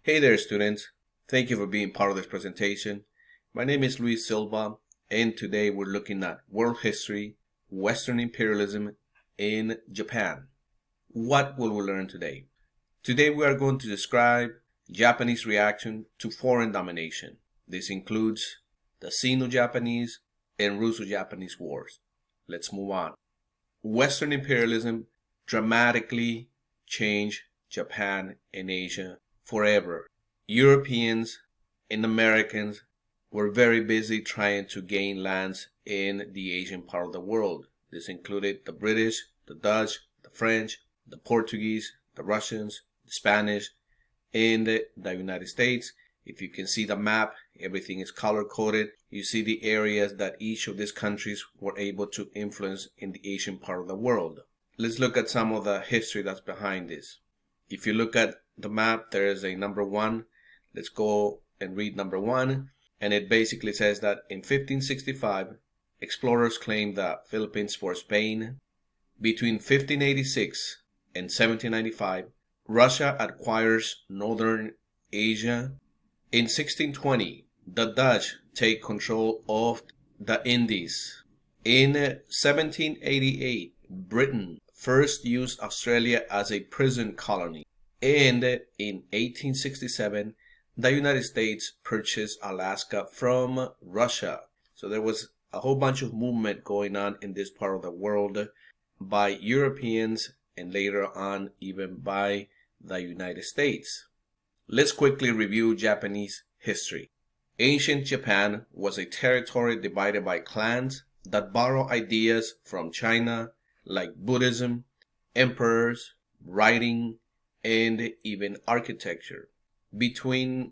Hey there, students. Thank you for being part of this presentation. My name is Luis Silva, and today we're looking at world history, Western imperialism in Japan. What will we learn today? Today we are going to describe Japanese reaction to foreign domination. This includes the Sino-Japanese and Russo-Japanese wars. Let's move on. Western imperialism dramatically changed Japan and Asia forever. Europeans and Americans were very busy trying to gain lands in the Asian part of the world. This included the British, the Dutch, the French, the Portuguese, the Russians, the Spanish, and the United States. If you can see the map, everything is color-coded. You see the areas that each of these countries were able to influence in the Asian part of the world. Let's look at some of the history that's behind this. If you look at the map, there is a number 1. Let's go and read number 1. And it basically says that in 1565, explorers claimed the Philippines for Spain. Between 1586 and 1795, Russia acquires northern Asia. In 1620, the Dutch take control of the Indies. In 1788, Britain first used Australia as a prison colony. And in 1867, the United States purchased Alaska from Russia. So there was a whole bunch of movement going on in this part of the world by Europeans and later on even by the United States. Let's quickly review Japanese history. Ancient Japan was a territory divided by clans that borrow ideas from China, like Buddhism, emperors, writing, and even architecture. Between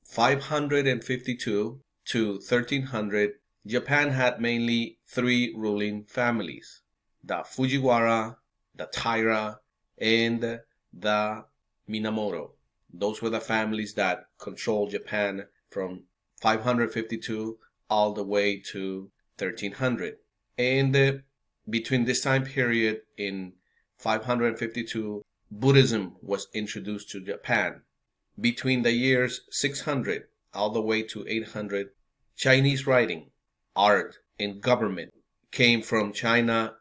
552 to 1300, Japan had mainly 3 ruling families: the Fujiwara, the Taira, and the Minamoto. Those were the families that controlled Japan from 552 all the way to 1300. And between this time period in 552, Buddhism was introduced to Japan. Between the years 600 all the way to 800, Chinese writing, art, and government came from China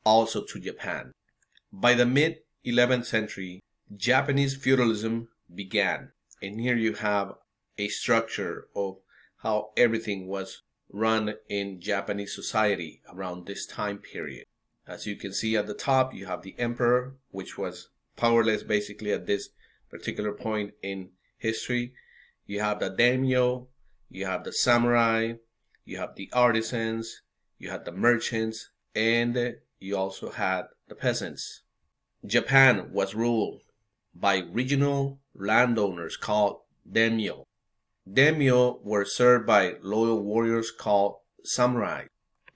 also to Japan. By the mid-11th century, Japanese feudalism began. And here you have a structure of how everything was run in Japanese society around this time period. As you can see at the top, you have the emperor, which was powerless basically at this particular point in history. You have the daimyo, you have the samurai, you have the artisans, you had the merchants, and you also had the peasants. Japan was ruled by regional landowners called daimyo. Daimyo were served by loyal warriors called samurai.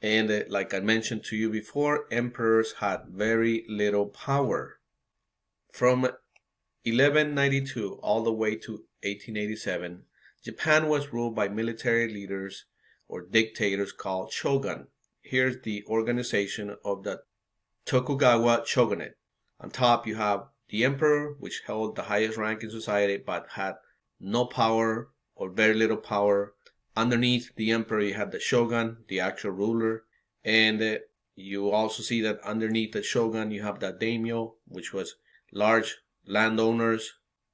And like I mentioned to you before, emperors had very little power. From 1192 all the way to 1887, Japan was ruled by military leaders or dictators called shogun. Here's the organization of the Tokugawa shogunate. On top you have the emperor, which held the highest rank in society but had no power or very little power. Underneath the emperor you had the shogun, the actual ruler, and you also see that underneath the shogun you have the daimyo, which was large landowners.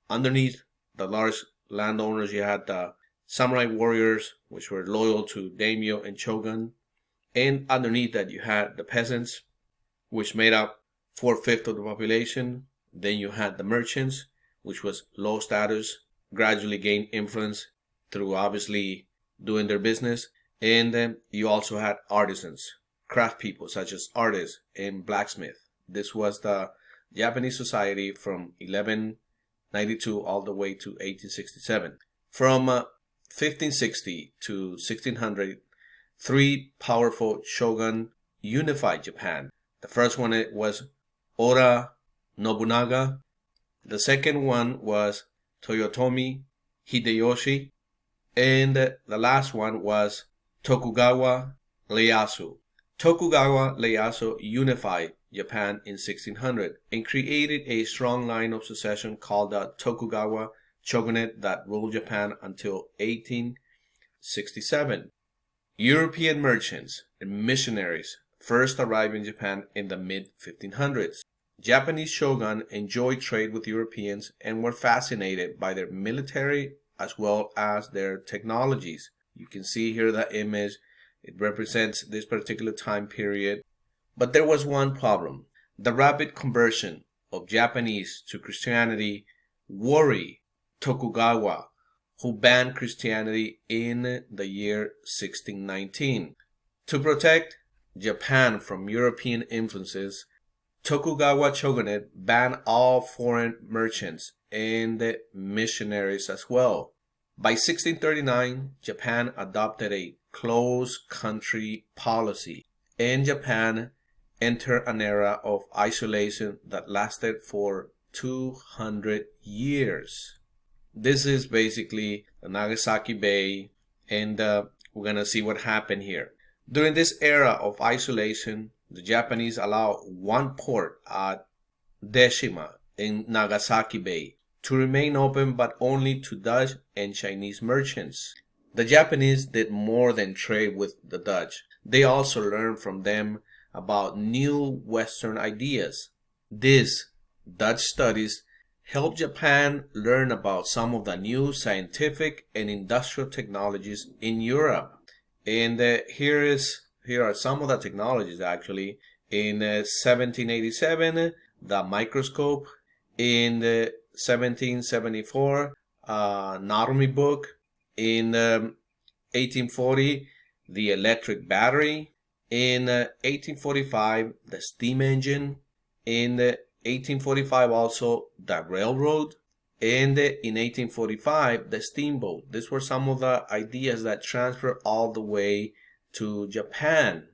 Underneath the large landowners you had the samurai warriors, which were loyal to daimyo and shogun, and underneath that you had the peasants, which made up 4/5 of the population. Then you had the merchants, which was low status, gradually gained influence through obviously doing their business. And then you also had artisans, craft people such as artists and blacksmith. This was the Japanese society from 1192 all the way to 1867. From 1560 to 1600, 3 powerful shogun unified Japan. The first one was Oda Nobunaga. The second one was Toyotomi Hideyoshi. And the last one was Tokugawa Ieyasu. Tokugawa Ieyasu unified Japan in 1600 and created a strong line of succession called the Tokugawa shogunate that ruled Japan until 1867. European merchants and missionaries first arrived in Japan in the mid-1500s. Japanese shogun enjoyed trade with Europeans and were fascinated by their military as well as their technologies. You can see here the image. It represents this particular time period. But there was one problem. The rapid conversion of Japanese to Christianity worried Tokugawa, who banned Christianity in the year 1619. To protect Japan from European influences, Tokugawa shogunate banned all foreign merchants and missionaries as well. By 1639, Japan adopted a closed country policy, and Japan entered an era of isolation that lasted for 200 years. This is basically the Nagasaki Bay, and we're going to see what happened here. During this era of isolation, the Japanese allowed one port at Deshima in Nagasaki Bay to remain open, but only to Dutch and Chinese merchants. The Japanese did more than trade with the Dutch. They also learned from them about new Western ideas. These Dutch studies helped Japan learn about some of the new scientific and industrial technologies in Europe. And here are some of the technologies actually. In 1787, the microscope. In 1774, Narumi book. In 1840, the electric battery. In 1845, the steam engine. In 1845 also the railroad. And in 1845, the steamboat. These were some of the ideas that transferred all the way to Japan.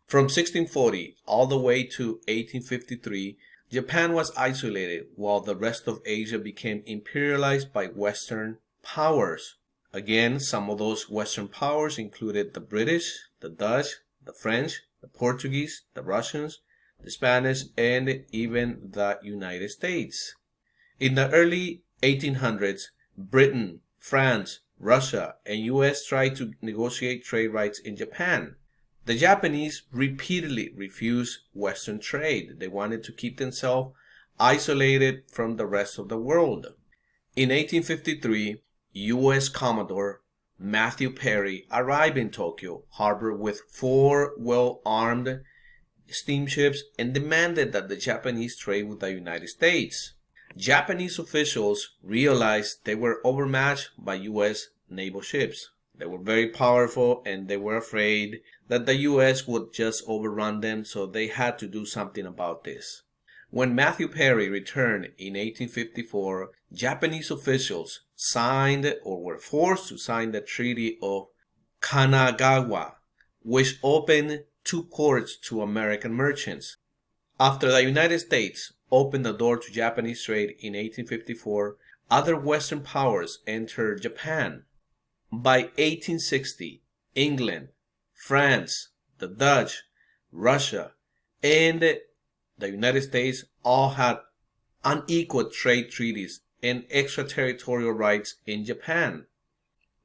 From 1640 all the way to 1853, Japan was isolated while the rest of Asia became imperialized by Western powers. Again, some of those Western powers included the British, the Dutch, the French, the Portuguese, the Russians, the Spanish, and even the United States. In the early 1800s, Britain, France, Russia, and US tried to negotiate trade rights in Japan. The Japanese repeatedly refused Western trade. They wanted to keep themselves isolated from the rest of the world. In 1853, U.S. Commodore Matthew Perry arrived in Tokyo Harbor with 4 well-armed steamships and demanded that the Japanese trade with the United States. Japanese officials realized they were overmatched by U.S. naval ships. They were very powerful and they were afraid that the U.S. would just overrun them, so they had to do something about this. When Matthew Perry returned in 1854, Japanese officials signed or were forced to sign the Treaty of Kanagawa, which opened 2 ports to American merchants. After the United States opened the door to Japanese trade in 1854, other Western powers entered Japan. By 1860, England, France, the Dutch, Russia, and the United States all had unequal trade treaties and extraterritorial rights in Japan.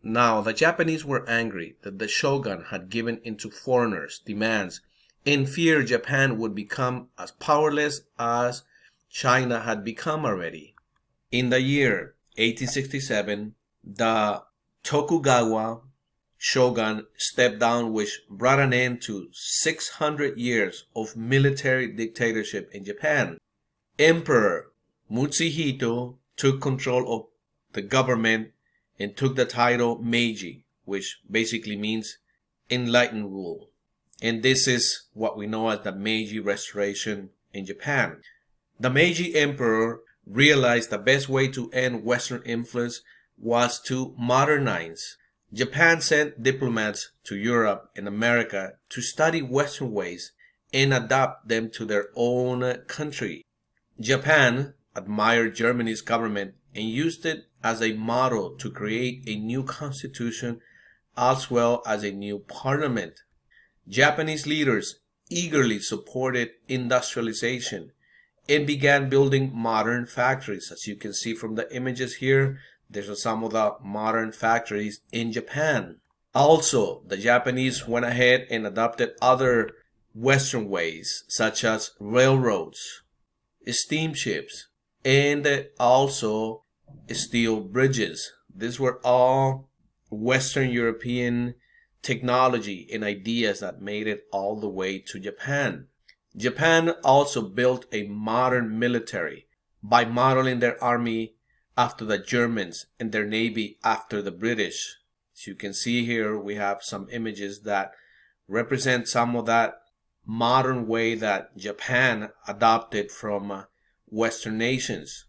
Now, the Japanese were angry that the shogun had given in to foreigners' demands and feared Japan would become as powerless as China had become already. In the year 1867, the Tokugawa shogun stepped down, which brought an end to 600 years of military dictatorship in Japan. Emperor Mutsuhito took control of the government and took the title Meiji, which basically means enlightened rule. And this is what we know as the Meiji Restoration in Japan. The Meiji Emperor realized the best way to end Western influence was to modernize. Japan sent diplomats to Europe and America to study Western ways and adapt them to their own country. Japan admired Germany's government and used it as a model to create a new constitution as well as a new parliament. Japanese leaders eagerly supported industrialization and began building modern factories. As you can see from the images here, These are some of the modern factories in Japan. Also, the Japanese went ahead and adopted other Western ways, such as railroads, steamships, and also steel bridges. These were all Western European technology and ideas that made it all the way to Japan. Japan also built a modern military by modeling their army after the Germans and their navy after the British. As you can see here, we have some images that represent some of that modern way that Japan adopted from Western nations.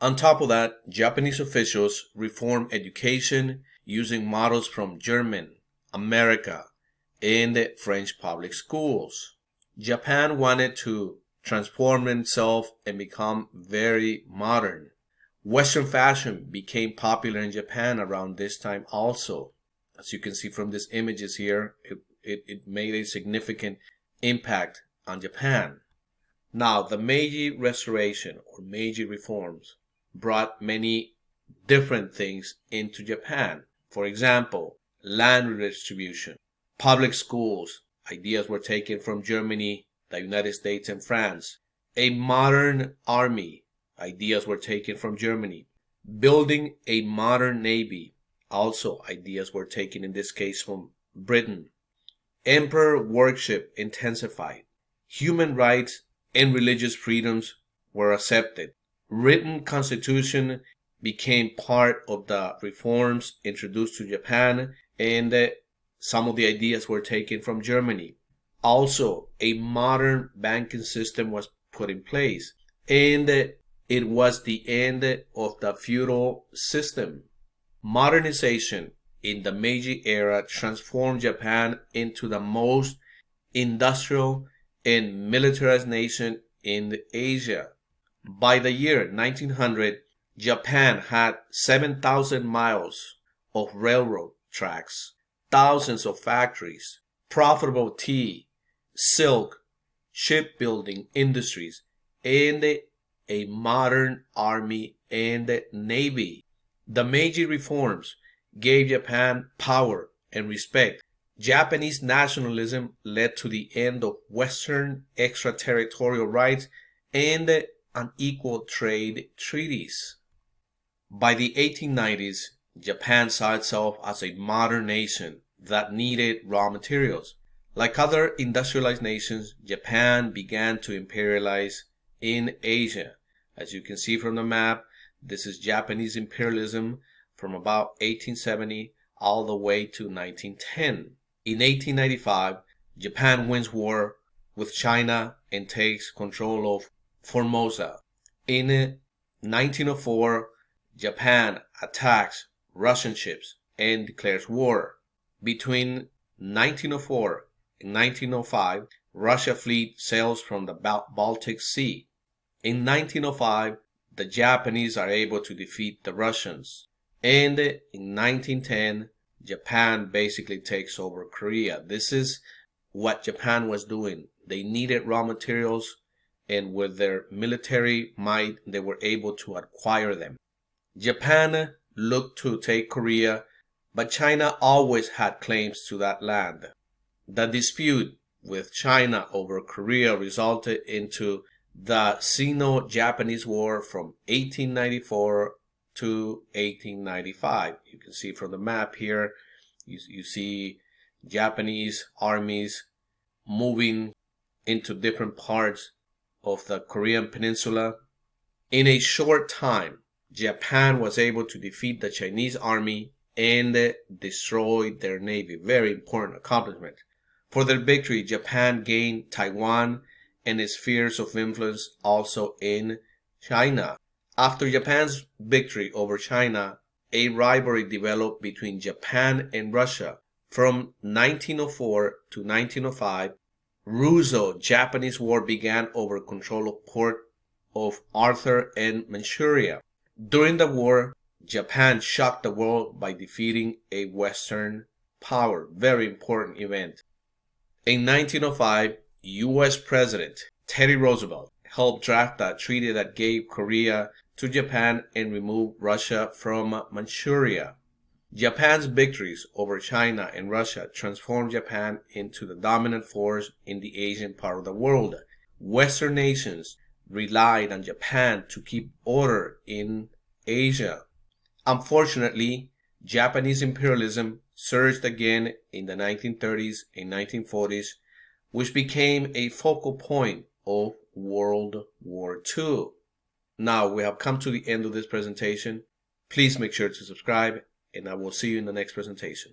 On top of that, Japanese officials reformed education using models from German, America, and French public schools. Japan wanted to transform itself and become very modern. Western fashion became popular in Japan around this time also. As you can see from these images here, it made a significant impact on Japan. Now, the Meiji Restoration or Meiji reforms brought many different things into Japan. For example, land redistribution, public schools. Ideas were taken from Germany, the United States, and France. A modern army. Ideas were taken from Germany. Building a modern navy. Also, ideas were taken in this case from Britain. Emperor worship intensified. Human rights and religious freedoms were accepted. Written constitution became part of the reforms introduced to Japan, and some of the ideas were taken from Germany. Also, a modern banking system was put in place, and it was the end of the feudal system. Modernization in the Meiji era transformed Japan into the most industrial and militarized nation in Asia. By the year 1900, Japan had 7,000 miles of railroad tracks, thousands of factories, profitable tea, silk, shipbuilding industries, and a modern army and navy. The Meiji reforms gave Japan power and respect. Japanese nationalism led to the end of Western extraterritorial rights and unequal trade treaties. By the 1890s, Japan saw itself as a modern nation that needed raw materials. Like other industrialized nations, Japan began to imperialize in Asia. As you can see from the map, this is Japanese imperialism from about 1870 all the way to 1910. In 1895, Japan wins war with China and takes control of Formosa. In 1904, Japan attacks Russian ships and declares war. Between 1904 and 1905, Russia fleet sails from the Baltic Sea. In 1905, the Japanese are able to defeat the Russians. And in 1910, Japan basically takes over Korea. This is what Japan was doing. They needed raw materials, and with their military might, they were able to acquire them. Japan looked to take Korea, but China always had claims to that land. The dispute with China over Korea resulted into the Sino-Japanese War from 1894 to 1895. You can see from the map here, you see Japanese armies moving into different parts of the Korean peninsula. In a short time, Japan was able to defeat the Chinese army and destroy their navy. Very important accomplishment. For their victory, Japan gained Taiwan and its spheres of influence also in China. After Japan's victory over China, a rivalry developed between Japan and Russia. From 1904 to 1905, Russo-Japanese War began over control of Port of Arthur and Manchuria. During the war, Japan shocked the world by defeating a Western power. Very important event. In 1905, U.S. President Teddy Roosevelt helped draft a treaty that gave Korea to Japan and remove Russia from Manchuria. Japan's victories over China and Russia transformed Japan into the dominant force in the Asian part of the world. Western nations relied on Japan to keep order in Asia. Unfortunately, Japanese imperialism surged again in the 1930s and 1940s, which became a focal point of World War II. Now we have come to the end of this presentation. Please make sure to subscribe, and I will see you in the next presentation.